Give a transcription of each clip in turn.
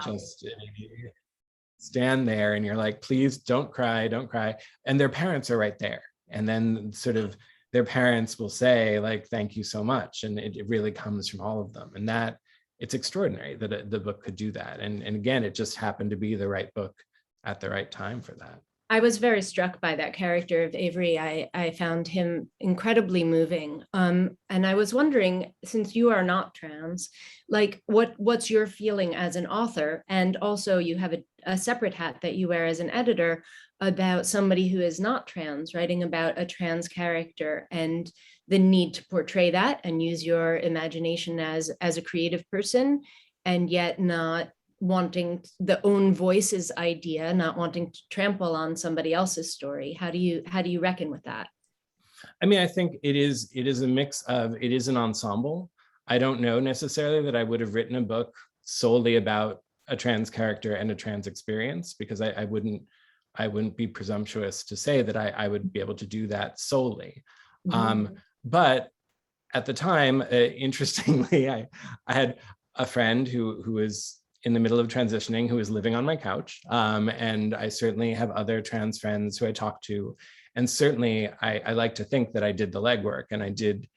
just stand there and you're like, please don't cry, don't cry. And their parents are right there. And then sort of their parents will say like, thank you so much. And it really comes from all of them. And that it's extraordinary that the book could do that. And again, it just happened to be the right book at the right time for that. I was very struck by that character of Avery. I found him incredibly moving. And I was wondering, since you are not trans, like what's your feeling as an author? And also you have a separate hat that you wear as an editor about somebody who is not trans, writing about a trans character and the need to portray that and use your imagination as a creative person, and yet not wanting the own voice's idea, not wanting to trample on somebody else's story. How do you reckon with that? I mean, I think it is a mix of, it is an ensemble. I don't know necessarily that I would have written a book solely about a trans character and a trans experience, because I wouldn't be presumptuous to say that I would be able to do that solely. Mm-hmm. But at the time, interestingly, I had a friend who was in the middle of transitioning, who was living on my couch. And I certainly have other trans friends who I talk to. And certainly I like to think that I did the legwork, and I did,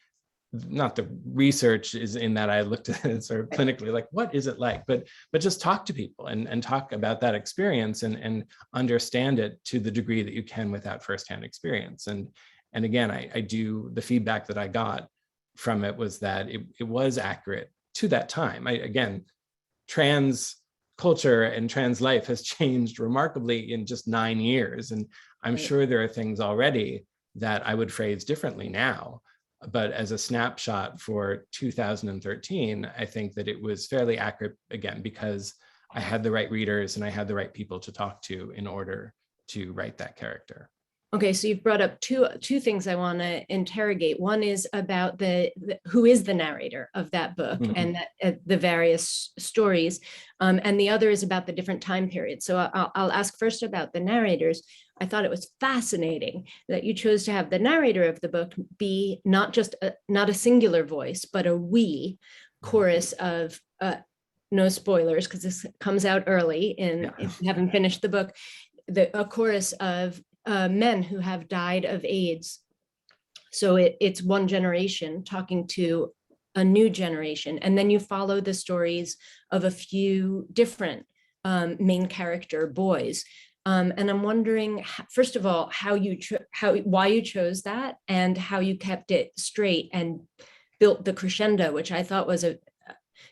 not the research is in that I looked at it sort of clinically, like, what is it like? But just talk to people and talk about that experience and understand it to the degree that you can without firsthand experience. And again, I do, the feedback that I got from it was that it was accurate to that time. Again, trans culture and trans life has changed remarkably in just 9 years. And I'm sure there are things already that I would phrase differently now. But as a snapshot for 2013, I think that it was fairly accurate, again, because I had the right readers and I had the right people to talk to in order to write that character. Okay, so you've brought up two things I want to interrogate. One is about the who is the narrator of that book, mm-hmm. and the various stories, and the other is about the different time periods. So I'll ask first about the narrators. I thought it was fascinating that you chose to have the narrator of the book be not a singular voice, but a we chorus of no spoilers because this comes out early if you haven't finished the book, a chorus of men who have died of AIDS. So it's one generation talking to a new generation. And then you follow the stories of a few different main character boys. And I'm wondering, first of all, why you chose that and how you kept it straight and built the crescendo, which I thought was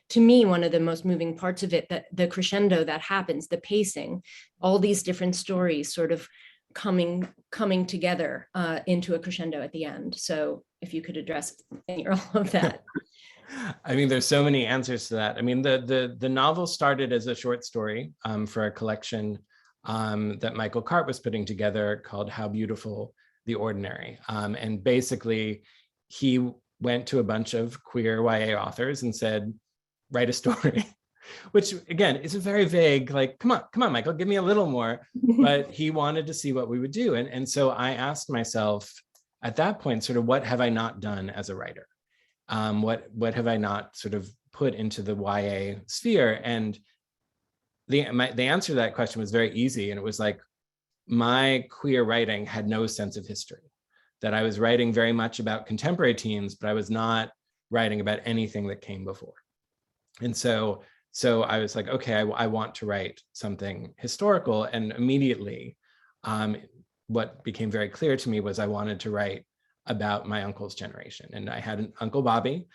to me, one of the most moving parts of it, that the crescendo that happens, the pacing, all these different stories sort of coming together into a crescendo at the end. So if you could address all of that. I mean, there's so many answers to that. I mean, the novel started as a short story for a collection that Michael Cart was putting together called How Beautiful the Ordinary. And basically, he went to a bunch of queer YA authors and said, write a story. Which again is a very vague, like, come on, Michael, give me a little more. But he wanted to see what we would do. And so I asked myself at that point, sort of, what have I not done as a writer? What have I not sort of put into the YA sphere? And the answer to that question was very easy. And it was like, my queer writing had no sense of history, that I was writing very much about contemporary teens, but I was not writing about anything that came before. And so I was like, okay, I want to write something historical. And immediately, what became very clear to me was I wanted to write about my uncle's generation. And I had an Uncle Bobby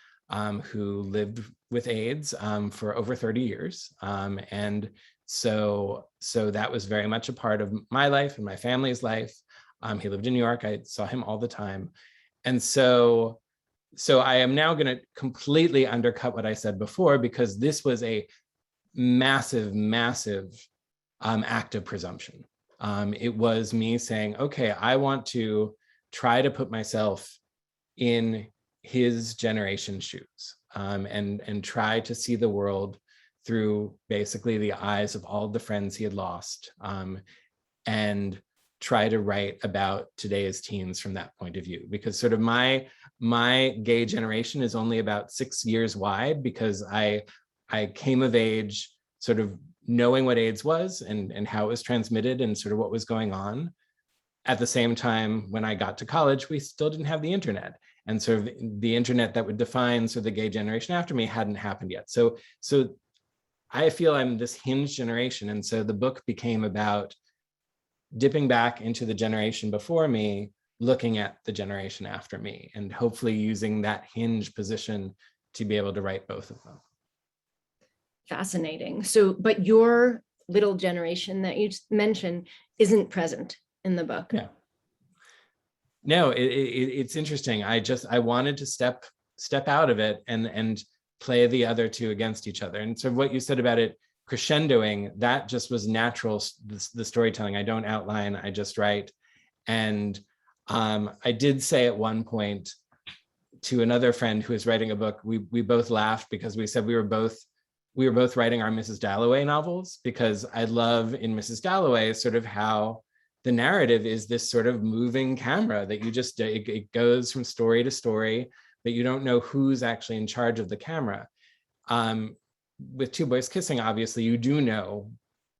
who lived with AIDS for over 30 years. And so that was very much a part of my life and my family's life. He lived in New York. I saw him all the time. And so I am now going to completely undercut what I said before, because this was a massive act of presumption. It was me saying, okay, I want to try to put myself in his generation's shoes, and try to see the world through basically the eyes of all the friends he had lost, and try to write about today's teens from that point of view. Because sort of my gay generation is only about 6 years wide, because I came of age sort of knowing what AIDS was and how it was transmitted and sort of what was going on. At the same time, when I got to college, we still didn't have the internet. And sort of the internet that would define sort of the gay generation after me hadn't happened yet. So I feel I'm this hinge generation. And so the book became about dipping back into the generation before me, looking at the generation after me, and hopefully using that hinge position to be able to write both of them. Fascinating. So, but your little generation that you mentioned isn't present in the book. Yeah. No, it's interesting. I wanted to step out of it and play the other two against each other. And so what you said about it crescendoing, that just was natural, the storytelling. I don't outline, I just write. And I did say at one point to another friend who was writing a book, we both laughed because we said we were both writing our Mrs. Dalloway novels, because I love in Mrs. Dalloway sort of how the narrative is this sort of moving camera that you just, it goes from story to story, but you don't know who's actually in charge of the camera. With Two Boys Kissing, obviously, you do know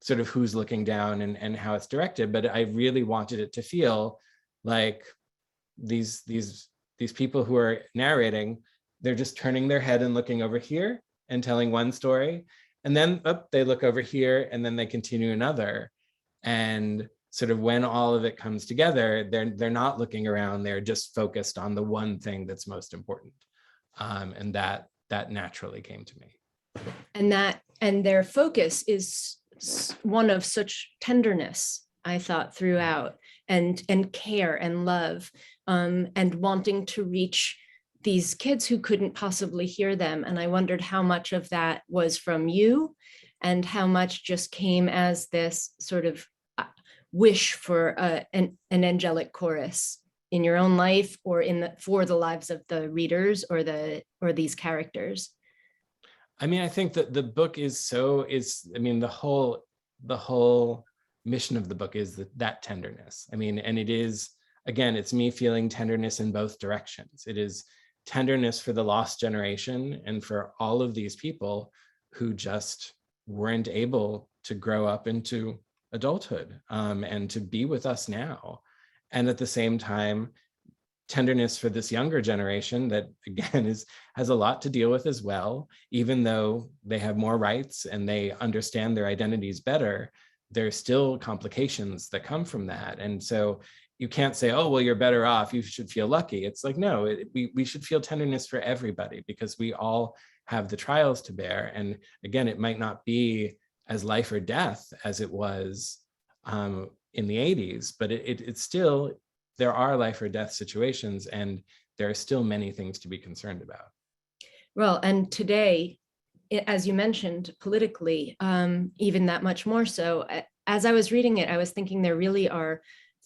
sort of who's looking down and how it's directed, but I really wanted it to feel like these people who are narrating, they're just turning their head and looking over here and telling one story, and then they look over here and then they continue another. And sort of when all of it comes together, they're not looking around, they're just focused on the one thing that's most important. And that naturally came to me. And their focus is one of such tenderness, I thought, throughout, and care and love, and wanting to reach these kids who couldn't possibly hear them. And I wondered how much of that was from you and how much just came as this sort of wish for an angelic chorus in your own life, or for the lives of the readers or these characters. I mean, I think that the book the whole mission of the book is that tenderness. I mean, and it is, again, it's me feeling tenderness in both directions. It is tenderness for the lost generation and for all of these people who just weren't able to grow up into adulthood, and to be with us now. And at the same time, tenderness for this younger generation that, again, has a lot to deal with as well. Even though they have more rights and they understand their identities better, there's still complications that come from that. And so you can't say, oh, well, you're better off, you should feel lucky. It's like, no, we should feel tenderness for everybody, because we all have the trials to bear. And again, it might not be as life or death as it was in the 80s, but it's still, there are life or death situations, and there are still many things to be concerned about. Well, and today, as you mentioned, politically, even that much more so. As I was reading it, I was thinking there really are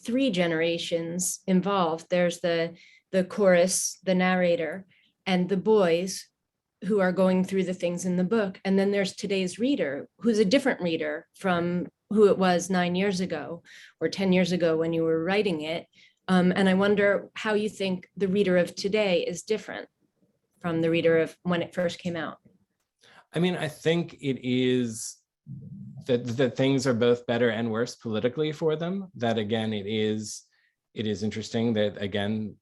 three generations involved. There's the chorus, the narrator, and the boys who are going through the things in the book. And then there's today's reader, who's a different reader from who it was 9 years ago or 10 years ago when you were writing it. And I wonder how you think the reader of today is different from the reader of when it first came out. I mean, I think it is that things are both better and worse politically for them. That, again, it is interesting that, again,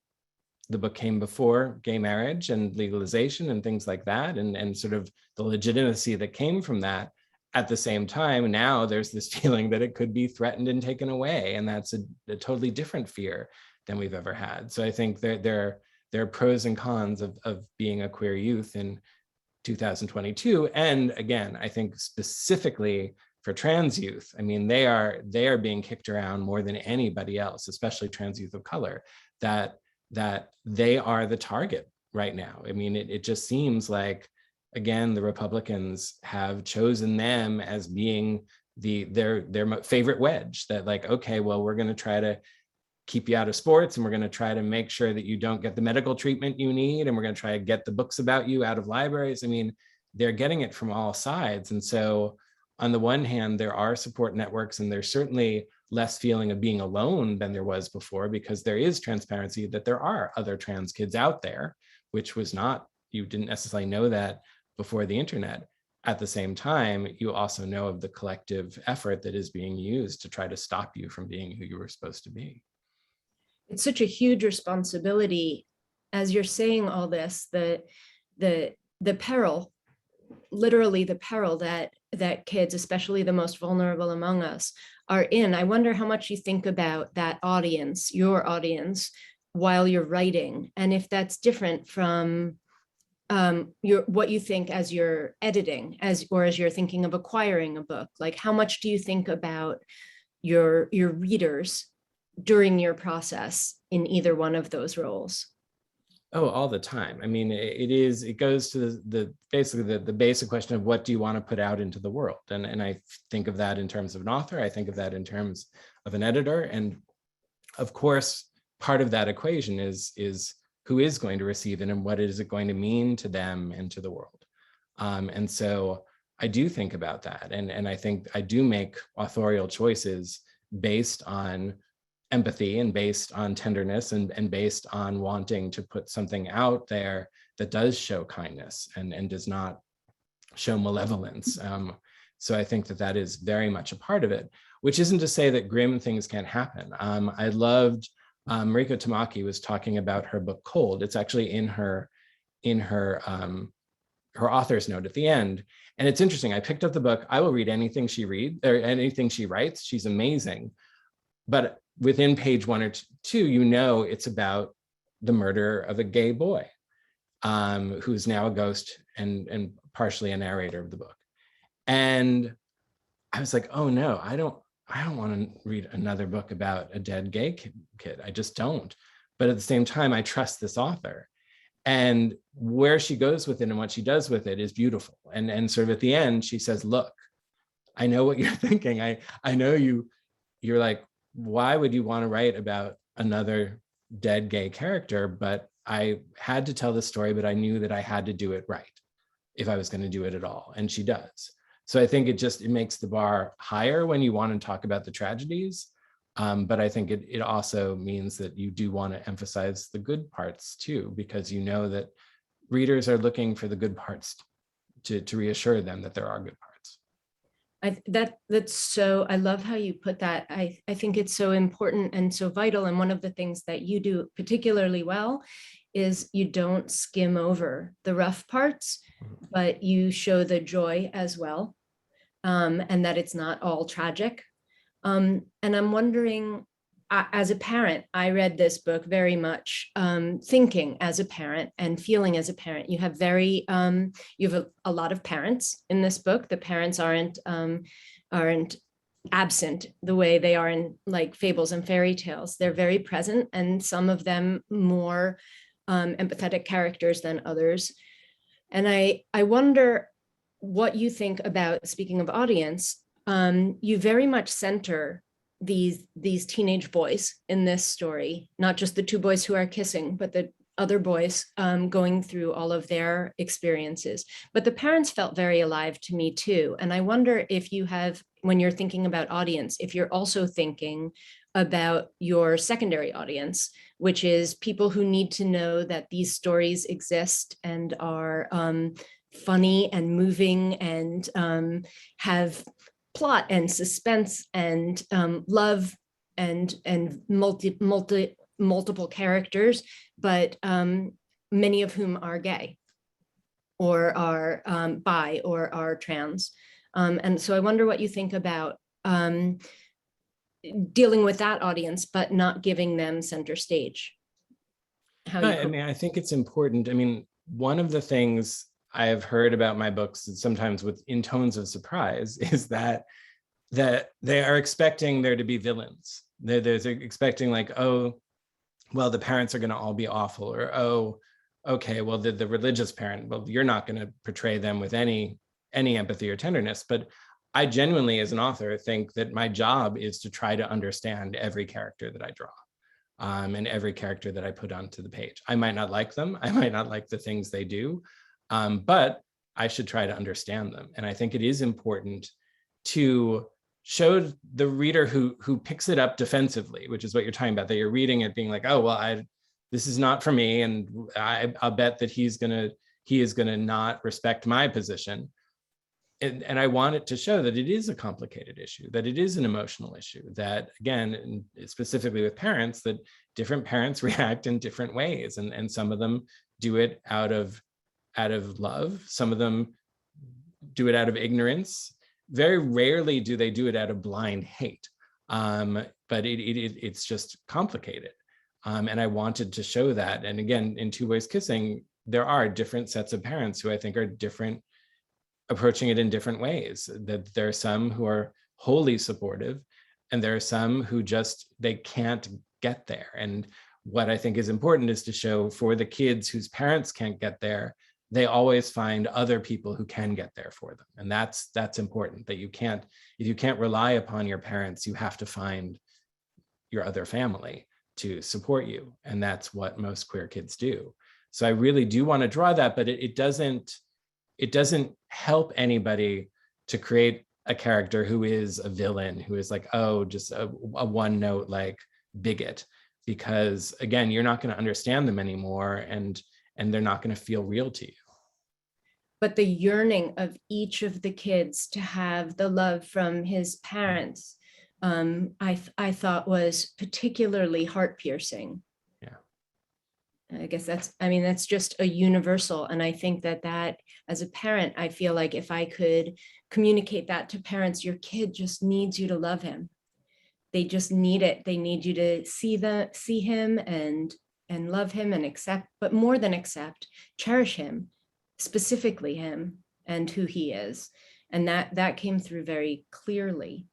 the book came before gay marriage and legalization and things like that, and sort of the legitimacy that came from that. At the same time, now there's this feeling that it could be threatened and taken away, and that's a totally different fear than we've ever had. So I think there are pros and cons of being a queer youth in 2022. And again, I think specifically for trans youth, I mean, they are being kicked around more than anybody else, especially trans youth of color, that they are the target right now. I mean, it just seems like, again, the Republicans have chosen them as being their favorite wedge, that like, okay, well, we're going to try to keep you out of sports, and we're going to try to make sure that you don't get the medical treatment you need, and we're going to try to get the books about you out of libraries. I mean, they're getting it from all sides. And so on the one hand, there are support networks, and there's certainly less feeling of being alone than there was before, because there is transparency that there are other trans kids out there, which was not, you didn't necessarily know that before the internet. at the same time, you also know of the collective effort that is being used to try to stop you from being who you were supposed to be. It's such a huge responsibility. As you're saying all this, the peril, literally the peril that kids, especially the most vulnerable among us, are in. I wonder how much you think about that audience, your audience, while you're writing, and if that's different from what you think as you're editing, as you're thinking of acquiring a book. Like, how much do you think about your readers during your process in either one of those roles? Oh, all the time. I mean, it goes to basically the basic question of what do you want to put out into the world? And I think of that in terms of an author. I think of that in terms of an editor. And of course, part of that equation is who is going to receive it and what is it going to mean to them and to the world. And so I do think about that. And I think I do make authorial choices based on empathy and based on tenderness and based on wanting to put something out there that does show kindness and does not show malevolence. So I think that is very much a part of it, which isn't to say that grim things can't happen. I loved Mariko Tamaki was talking about her book Cold. It's actually in her author's note at the end. And it's interesting. I picked up the book. I will read anything she reads or anything she writes. She's amazing. But within page 1 or 2, you know it's about the murder of a gay boy who's now a ghost and partially a narrator of the book. And I was like, oh no, I don't want to read another book about a dead gay kid. I just don't. But at the same time, I trust this author. And where she goes with it and what she does with it is beautiful. And sort of at the end, she says, look, I know what you're thinking. I know you're like, why would you want to write about another dead gay character? But I had to tell the story, but I knew that I had to do it right if I was going to do it at all. And she does. So I think it makes the bar higher when you want to talk about the tragedies. But I think it also means that you do want to emphasize the good parts too, because you know that readers are looking for the good parts to reassure them that there are good parts. That's so, I love how you put that. I think it's so important and so vital. And one of the things that you do particularly well is you don't skim over the rough parts, but you show the joy as well. And that it's not all tragic. And I'm wondering, as a parent, I read this book very much thinking as a parent and feeling as a parent. You have a lot of parents in this book. The parents aren't absent the way they are in like fables and fairy tales. They're very present, and some of them more empathetic characters than others. And I wonder what you think about, speaking of audience, you very much center these teenage boys in this story, not just the two boys who are kissing, but the other boys going through all of their experiences. But the parents felt very alive to me too. And I wonder if you have, when you're thinking about audience, if you're also thinking about your secondary audience, which is people who need to know that these stories exist and are funny and moving and have plot and suspense and love and multiple characters, but many of whom are gay or are bi or are trans. And so I wonder what you think about dealing with that audience, but not giving them center stage. I mean, I think it's important. I mean, one of the things I have heard about my books, sometimes in tones of surprise, is that they are expecting there to be villains. They're expecting like, oh, well, the parents are going to all be awful, or oh, okay, well, the religious parent, well, you're not going to portray them with any empathy or tenderness. But I genuinely, as an author, think that my job is to try to understand every character that I draw. And every character that I put onto the page. I might not like them. I might not like the things they do, but I should try to understand them. And I think it is important to show the reader who picks it up defensively, which is what you're talking about, that you're reading it being like, oh, well, this is not for me. And I'll bet that he is gonna not respect my position. and I want it to show that it is a complicated issue, that it is an emotional issue, that again, specifically with parents, that different parents react in different ways. And some of them do it out of love. Some of them do it out of ignorance. Very rarely do they do it out of blind hate. But it's just complicated. And I wanted to show that. And again, in Two Boys Kissing, there are different sets of parents who I think are different, approaching it in different ways. That there are some who are wholly supportive, and there are some who just, they can't get there. And what I think is important is to show for the kids whose parents can't get there, they always find other people who can get there for them. And that's important, that you can't, if you can't rely upon your parents, you have to find your other family to support you. And that's what most queer kids do. So I really do want to draw that, but it doesn't help anybody to create a character who is a villain, who is like, oh, just a one note like bigot, because again, you're not going to understand them anymore, and they're not going to feel real to you. But the yearning of each of the kids to have the love from his parents, I thought was particularly heart-piercing. Yeah. I guess that's just a universal. And I think that as a parent, I feel like if I could communicate that to parents, your kid just needs you to love him. They just need it. They need you to see him and love him and accept, but more than accept, cherish him, specifically him and who he is. And that came through very clearly.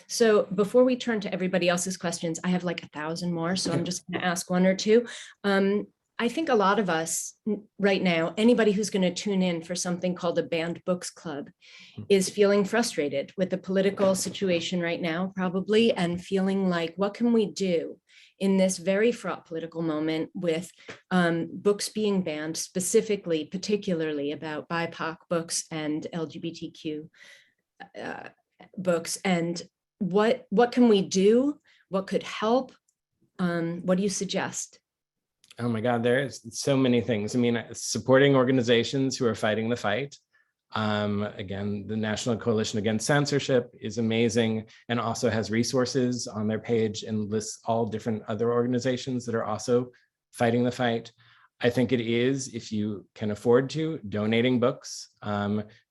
So before we turn to everybody else's questions, I have like 1,000 more, so I'm just going to ask one or two. I think a lot of us right now, anybody who's going to tune in for something called a banned books club, is feeling frustrated with the political situation right now, probably, and feeling like, what can we do in this very fraught political moment with books being banned, specifically, particularly about BIPOC books and LGBTQ books, and what can we do? What could help? What do you suggest? Oh my God, there's so many things. I mean, supporting organizations who are fighting the fight. Again, the National Coalition Against Censorship is amazing, and also has resources on their page and lists all different other organizations that are also fighting the fight. I think it is, if you can afford to, donating books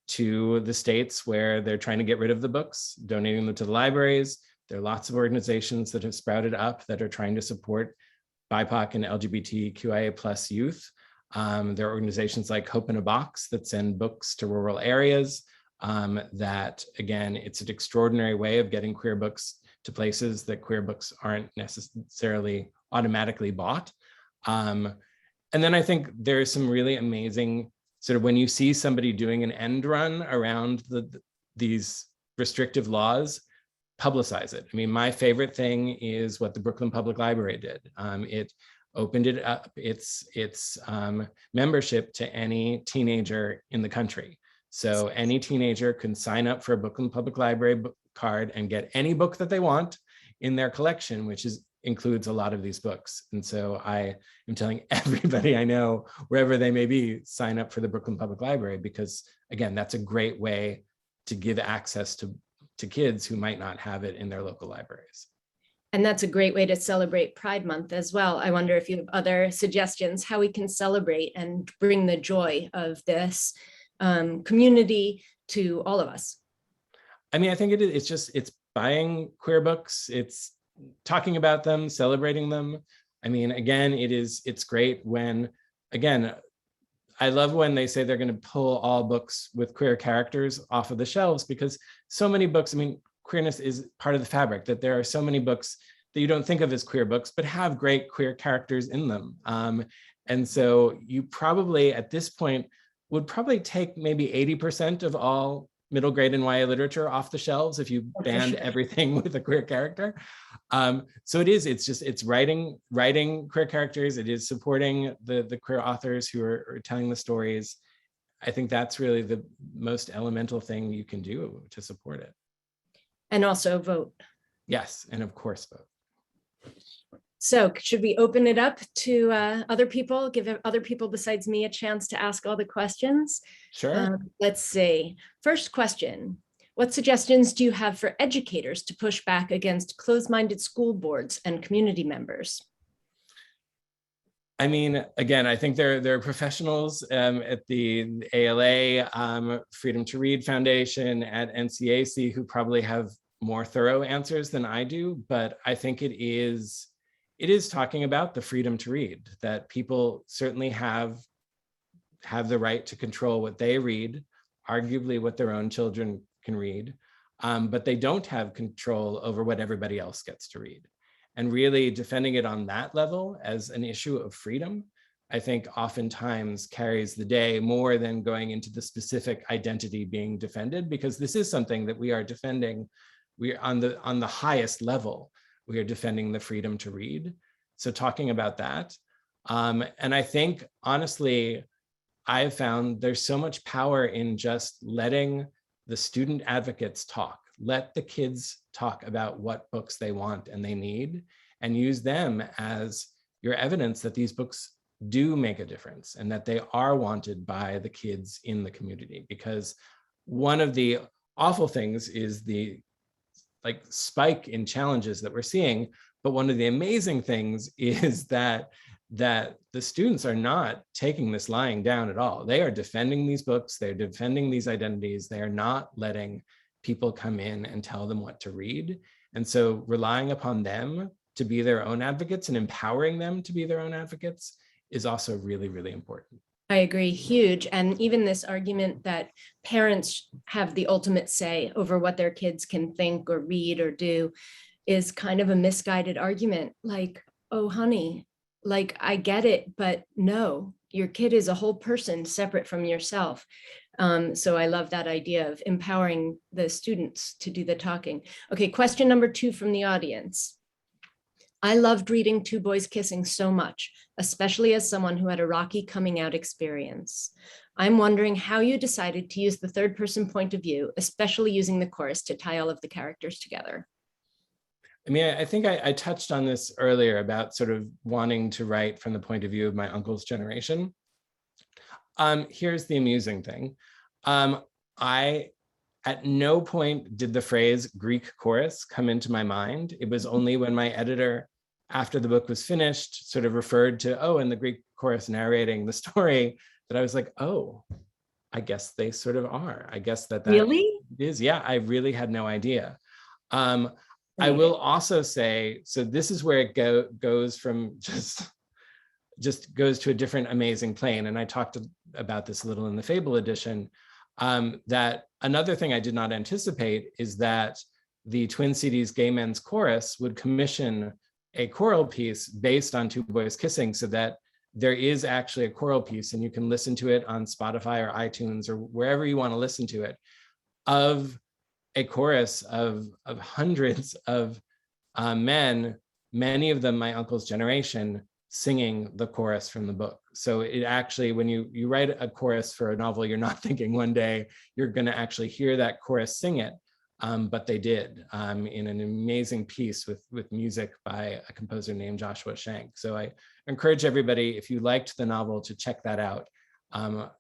to the states where they're trying to get rid of the books, donating them to the libraries. There are lots of organizations that have sprouted up that are trying to support BIPOC and LGBTQIA plus youth. There are organizations like Hope in a Box that send books to rural areas. That, again, it's an extraordinary way of getting queer books to places that queer books aren't necessarily automatically bought. And then I think there's some really amazing, sort of when you see somebody doing an end run around these restrictive laws, publicize it. I mean, my favorite thing is what the Brooklyn Public Library did. It opened it up, its membership to any teenager in the country. So any teenager can sign up for a Brooklyn Public Library book card and get any book that they want in their collection, which includes a lot of these books. And so I am telling everybody I know, wherever they may be, sign up for the Brooklyn Public Library, because again, that's a great way to give access to kids who might not have it in their local libraries. And that's a great way to celebrate Pride Month as well. I wonder if you have other suggestions how we can celebrate and bring the joy of this community to all of us. I mean, I think it's buying queer books, it's talking about them, celebrating them. I mean, again, it's great when, again, I love when they say they're going to pull all books with queer characters off of the shelves, because so many books, I mean, queerness is part of the fabric, that there are so many books that you don't think of as queer books, but have great queer characters in them. And so you probably, at this point, would probably take maybe 80% of all middle grade and YA literature off the shelves if you banned everything with a queer character. So it's writing queer characters. It is supporting the queer authors who are telling the stories. I think that's really the most elemental thing you can do to support it. And also vote. Yes, and of course vote. So should we open it up to other people, give other people besides me a chance to ask all the questions? Sure. Let's see. First question. What suggestions do you have for educators to push back against closed-minded school boards and community members? I mean, again, I think there are professionals at the ALA, Freedom to Read Foundation, at NCAC who probably have more thorough answers than I do, but I think it is talking about the freedom to read, that people certainly have the right to control what they read, arguably what their own children can read, but they don't have control over what everybody else gets to read. And really defending it on that level as an issue of freedom, I think oftentimes carries the day more than going into the specific identity being defended, because this is something that we are defending. We're on the highest level. We are defending the freedom to read. So talking about that. And I think, honestly, I've found there's so much power in just letting the student advocates talk. Let the kids talk about what books they want and they need, and use them as your evidence that these books do make a difference and that they are wanted by the kids in the community. Because one of the awful things is the spike in challenges that we're seeing. But one of the amazing things is that the students are not taking this lying down at all. They are defending these books. They're defending these identities. They are not letting people come in and tell them what to read. And so relying upon them to be their own advocates and empowering them to be their own advocates is also really, really important. I agree, huge. And even this argument that parents have the ultimate say over what their kids can think or read or do is kind of a misguided argument. Like, oh, honey, like, I get it, but no, your kid is a whole person separate from yourself. So I love that idea of empowering the students to do the talking. Okay, question number 2 from the audience. I loved reading Two Boys Kissing so much, especially as someone who had a rocky coming out experience. I'm wondering how you decided to use the third person point of view, especially using the chorus to tie all of the characters together. I mean, I think I touched on this earlier about sort of wanting to write from the point of view of my uncle's generation. Here's the amusing thing. I at no point did the phrase Greek chorus come into my mind. It was only when my editor, after the book was finished, sort of referred to, oh, and the Greek chorus narrating the story, that I was like, oh, I guess they sort of are. I guess that really is, yeah, I really had no idea. I will also say, so this is where it goes from just goes to a different amazing plane. And I talked about this a little in the Fable edition, that another thing I did not anticipate is that the Twin Cities Gay Men's Chorus would commission a choral piece based on Two Boys Kissing, so that there is actually a choral piece, and you can listen to it on Spotify or iTunes or wherever you want to listen to it, of a chorus of hundreds of men, many of them my uncle's generation, singing the chorus from the book. So it actually, when you write a chorus for a novel, you're not thinking one day you're going to actually hear that chorus sing it, but they did in an amazing piece with music by a composer named Joshua Shank. So I encourage everybody, if you liked the novel, to check that out.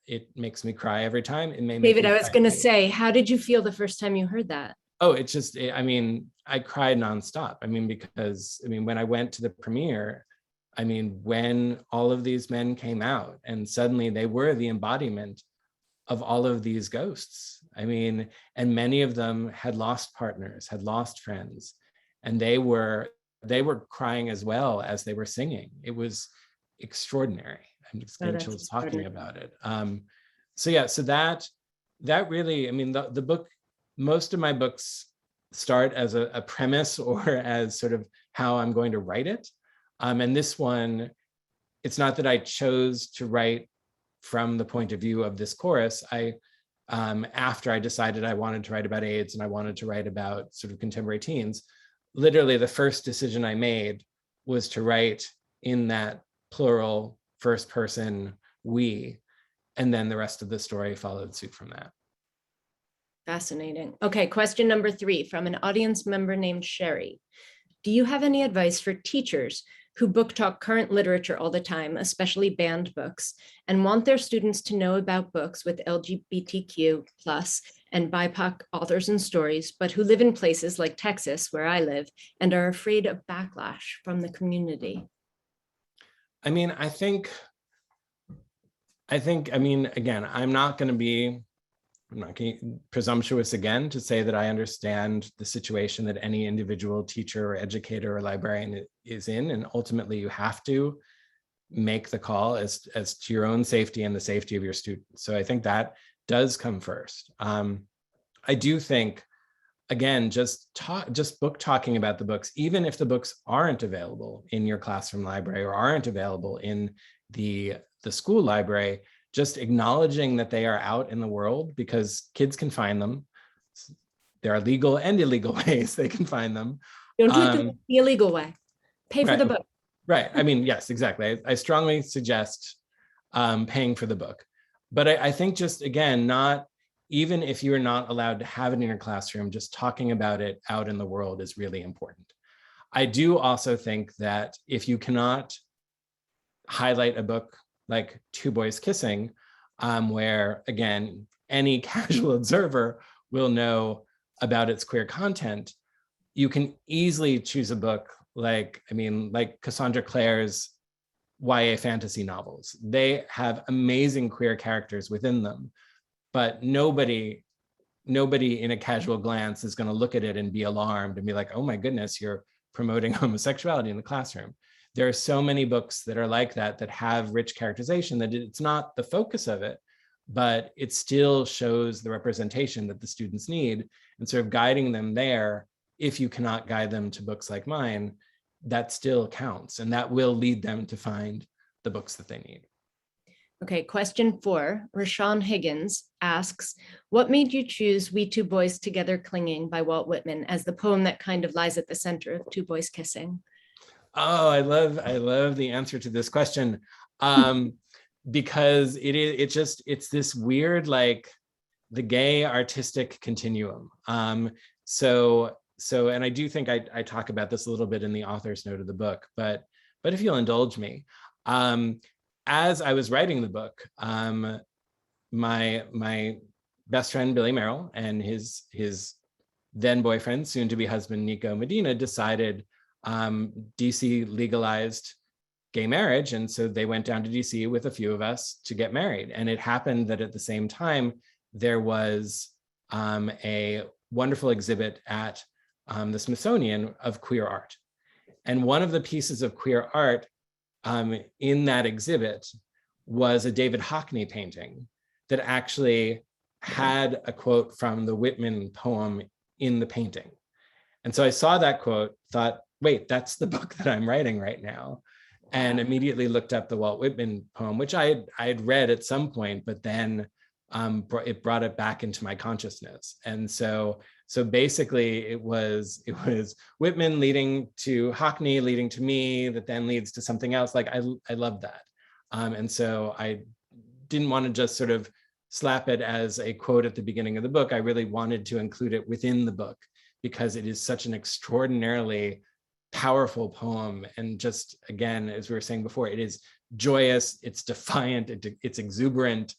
It makes me cry every time. It may make David, I was going to say, how did you feel the first time you heard that? Oh, I mean, I cried nonstop. I mean, because, I mean, when I went to the premiere, I mean, when all of these men came out and suddenly they were the embodiment of all of these ghosts. I mean, and many of them had lost partners, had lost friends, and they were crying as well as they were singing. It was extraordinary. I'm just getting chills talking about it. So yeah, so that really, I mean, the book, most of my books start as a premise or as sort of how I'm going to write it. And this one, it's not that I chose to write from the point of view of this chorus. After I decided I wanted to write about AIDS and I wanted to write about sort of contemporary teens, literally the first decision I made was to write in that plural first person we, and then the rest of the story followed suit from that. Fascinating. Okay, question number 3 from an audience member named Sherry. Do you have any advice for teachers who book talk current literature all the time, especially banned books, and want their students to know about books with LGBTQ plus and BIPOC authors and stories, but who live in places like Texas, where I live, and are afraid of backlash from the community? I mean, again, I'm not going to be presumptuous again to say that I understand the situation that any individual teacher or educator or librarian is in. And ultimately you have to make the call as to your own safety and the safety of your students. So I think that does come first. I do think, again, just book talking about the books, even if the books aren't available in your classroom library or aren't available in the school library, just acknowledging that they are out in the world, because kids can find them. There are legal and illegal ways they can find them. Don't do it the illegal way. Pay for the book. Right. I mean, yes, exactly. I strongly suggest paying for the book. But I think just, again, not even if you're not allowed to have it in your classroom, just talking about it out in the world is really important. I do also think that if you cannot highlight a book like Two Boys Kissing, where, again, any casual observer will know about its queer content, you can easily choose a book like Cassandra Clare's YA fantasy novels. They have amazing queer characters within them, but nobody in a casual glance is going to look at it and be alarmed and be like, oh my goodness, you're promoting homosexuality in the classroom. There are so many books that are like that have rich characterization, that it's not the focus of it, but it still shows the representation that the students need, and sort of guiding them there. If you cannot guide them to books like mine, that still counts, and that will lead them to find the books that they need. Okay, question 4, Rashawn Higgins asks, what made you choose We Two Boys Together Clinging by Walt Whitman as the poem that kind of lies at the center of Two Boys Kissing? Oh, I love the answer to this question, because it's this weird, like, the gay artistic continuum. So, and I do think I talk about this a little bit in the author's note of the book, but if you'll indulge me, as I was writing the book, my best friend Billy Merrill and his then boyfriend, soon to be husband Nico Medina, decided DC legalized gay marriage, and so they went down to DC with a few of us to get married. And it happened that at the same time there was a wonderful exhibit at the Smithsonian of queer art, and one of the pieces of queer art in that exhibit was a David Hockney painting that actually had a quote from the Whitman poem in the painting. And so I saw that quote, thought, wait, that's the book that I'm writing right now, and immediately looked up the Walt Whitman poem, which I had read at some point, but then it brought it back into my consciousness. And so basically it was Whitman leading to Hockney, leading to me, that then leads to something else. Like, I love that. And so I didn't want to just sort of slap it as a quote at the beginning of the book. I really wanted to include it within the book, because it is such an extraordinarily powerful poem. And just, again, as we were saying before, it is joyous, it's defiant, it's exuberant,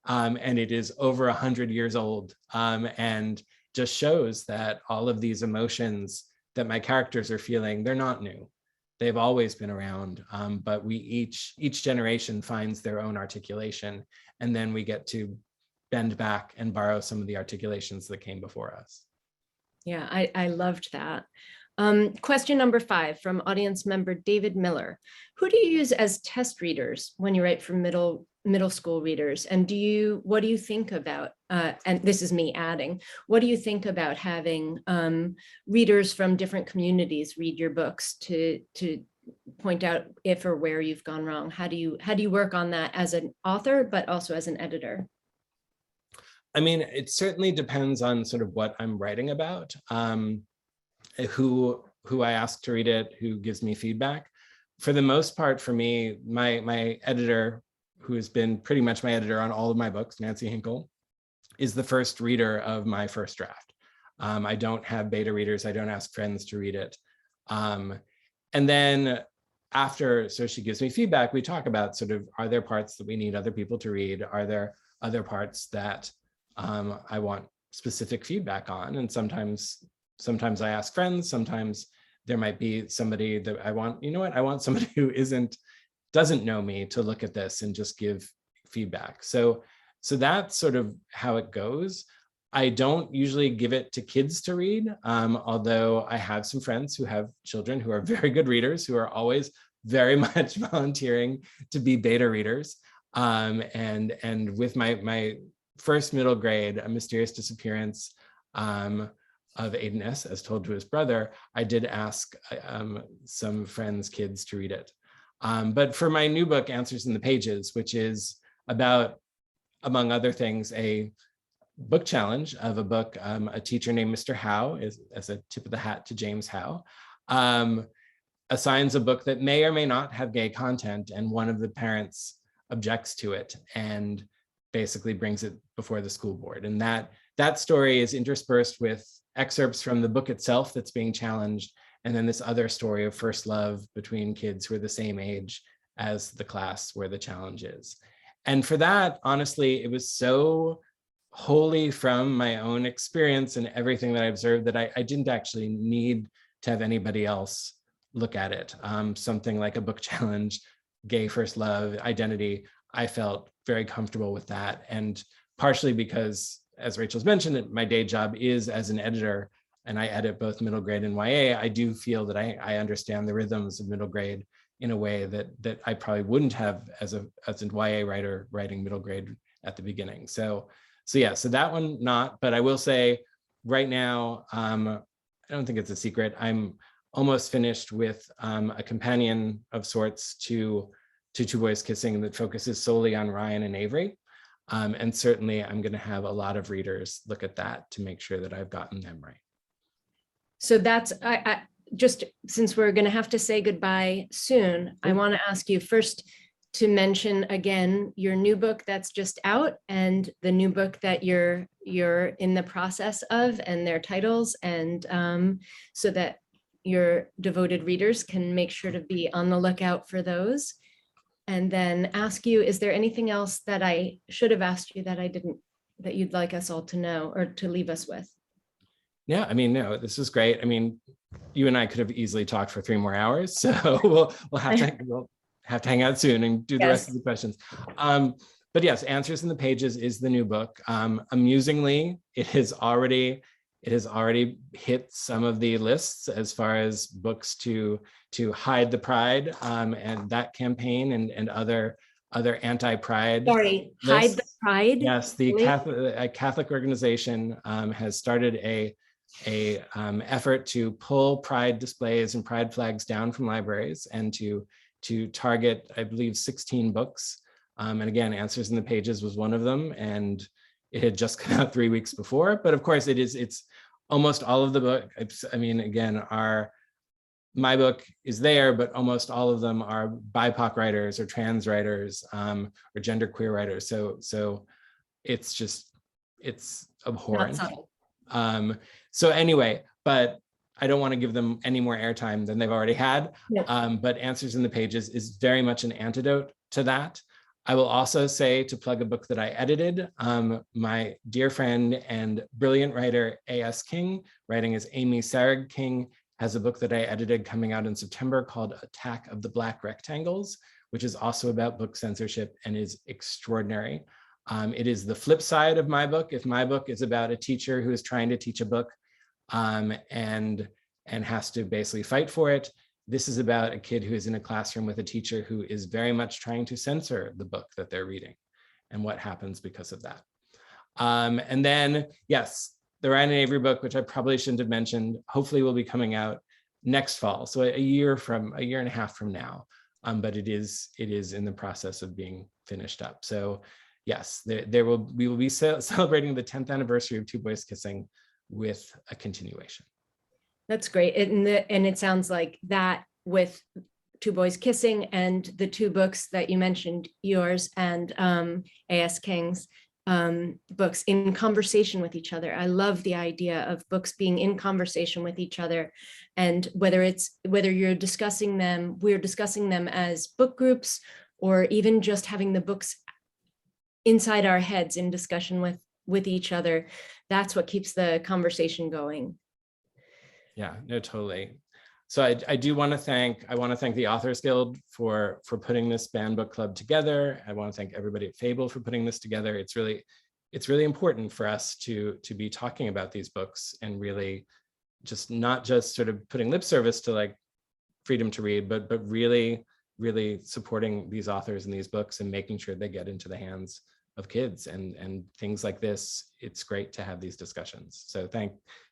and it is over 100 years old, and just shows that all of these emotions that my characters are feeling, they're not new. They've always been around, but we each generation finds their own articulation, and then we get to bend back and borrow some of the articulations that came before us. Yeah, I loved that. Question number 5 from audience member David Miller. Who do you use as test readers when you write for middle school readers? And what do you think about, and this is me adding, what do you think about having readers from different communities read your books to point out if or where you've gone wrong? How do you work on that as an author, but also as an editor? I mean, it certainly depends on sort of what I'm writing about, who I ask to read it, who gives me feedback. For the most part, for me, my editor, who has been pretty much my editor on all of my books, Nancy Hinkle, is the first reader of my first draft. I don't have beta readers. I don't ask friends to read it. And then after, so she gives me feedback, we talk about sort of, are there parts that we need other people to read? Are there other parts that I want specific feedback on? And sometimes I ask friends, sometimes there might be somebody that I want, you know what, I want somebody who doesn't know me to look at this and just give feedback. So that's sort of how it goes. I don't usually give it to kids to read, although I have some friends who have children who are very good readers, who are always very much volunteering to be beta readers. And with my first middle grade, A Mysterious Disappearance of Aiden S., as told to his brother, I did ask some friends' kids to read it. But for my new book, Answers in the Pages, which is about, among other things, a book challenge of a book, a teacher named Mr. Howe, as a tip of the hat to James Howe, assigns a book that may or may not have gay content, and one of the parents objects to it and basically brings it before the school board. And that story is interspersed with excerpts from the book itself that's being challenged, and then this other story of first love between kids who are the same age as the class where the challenge is. And for that, honestly, it was so wholly from my own experience and everything that I observed that I didn't actually need to have anybody else look at it. Something like a book challenge, gay first love, identity, I felt very comfortable with that. And partially because, as Rachel's mentioned, my day job is as an editor, and I edit both middle grade and YA, I do feel that I understand the rhythms of middle grade in a way that I probably wouldn't have as a YA writer writing middle grade at the beginning. So that one not, but I will say right now, I don't think it's a secret, I'm almost finished with a companion of sorts to Two Boys Kissing that focuses solely on Ryan and Avery. And certainly I'm going to have a lot of readers look at that to make sure that I've gotten them right. So that's, I just, since we're going to have to say goodbye soon, I want to ask you first to mention again your new book that's just out and the new book that you're in the process of, and their titles, and so that your devoted readers can make sure to be on the lookout for those. And then ask you, is there anything else that I should have asked you that I didn't, that you'd like us all to know or to leave us with? Yeah, I mean, no, this is great. I mean, you and I could have easily talked for 3 more hours, so we'll have to hang out soon and do the rest of the questions. But yes, Answers in the Pages is the new book. Amusingly, it has already hit some of the lists as far as books to hide the pride, and that campaign and other anti-pride. Sorry, lists. Hide the pride. Yes, the Catholic organization has started a effort to pull pride displays and pride flags down from libraries and to target, I believe, 16 books. And again, Answers in the Pages was one of them, and it had just come out 3 weeks before. But of course, it's almost all of the book. I mean, again, my book is there, but almost all of them are BIPOC writers or trans writers or genderqueer writers. So it's abhorrent. So anyway, but I don't want to give them any more airtime than they've already had. Yep. But Answers in the Pages is very much an antidote to that. I will also say, to plug a book that I edited, my dear friend and brilliant writer, A.S. King, writing as Amy Sarag King, has a book that I edited coming out in September called Attack of the Black Rectangles, which is also about book censorship and is extraordinary. It is the flip side of my book. If my book is about a teacher who is trying to teach a book and has to basically fight for it, this is about a kid who is in a classroom with a teacher who is very much trying to censor the book that they're reading and what happens because of that. And then, yes, the Ryan and Avery book, which I probably shouldn't have mentioned, hopefully will be coming out next fall. So a year and a half from now, but it is in the process of being finished up. So yes, we will be celebrating the 10th anniversary of Two Boys Kissing with a continuation. That's great. And it sounds like that with Two Boys Kissing and the 2 books that you mentioned, yours and A.S. King's, books in conversation with each other. I love the idea of books being in conversation with each other. And whether you're discussing them, we're discussing them as book groups, or even just having the books inside our heads in discussion with each other, that's what keeps the conversation going. Yeah, no, totally. So I do want to thank the Authors Guild for putting this banned book club together. I want to thank everybody at Fable for putting this together. It's really important for us to be talking about these books, and really just not just sort of putting lip service to like freedom to read, but really supporting these authors and these books and making sure they get into the hands of kids and things like this. It's great to have these discussions. So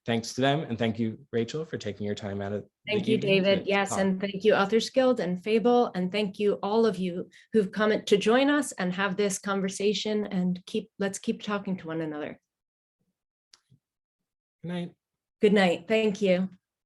thanks to them, and thank you, Rachel, for taking your time out of Thank you, David. Yes, and thank you, Authors Guild and Fable, and thank you all of you who've come to join us and have this conversation, and let's keep talking to one another. Good night. Good night. Thank you.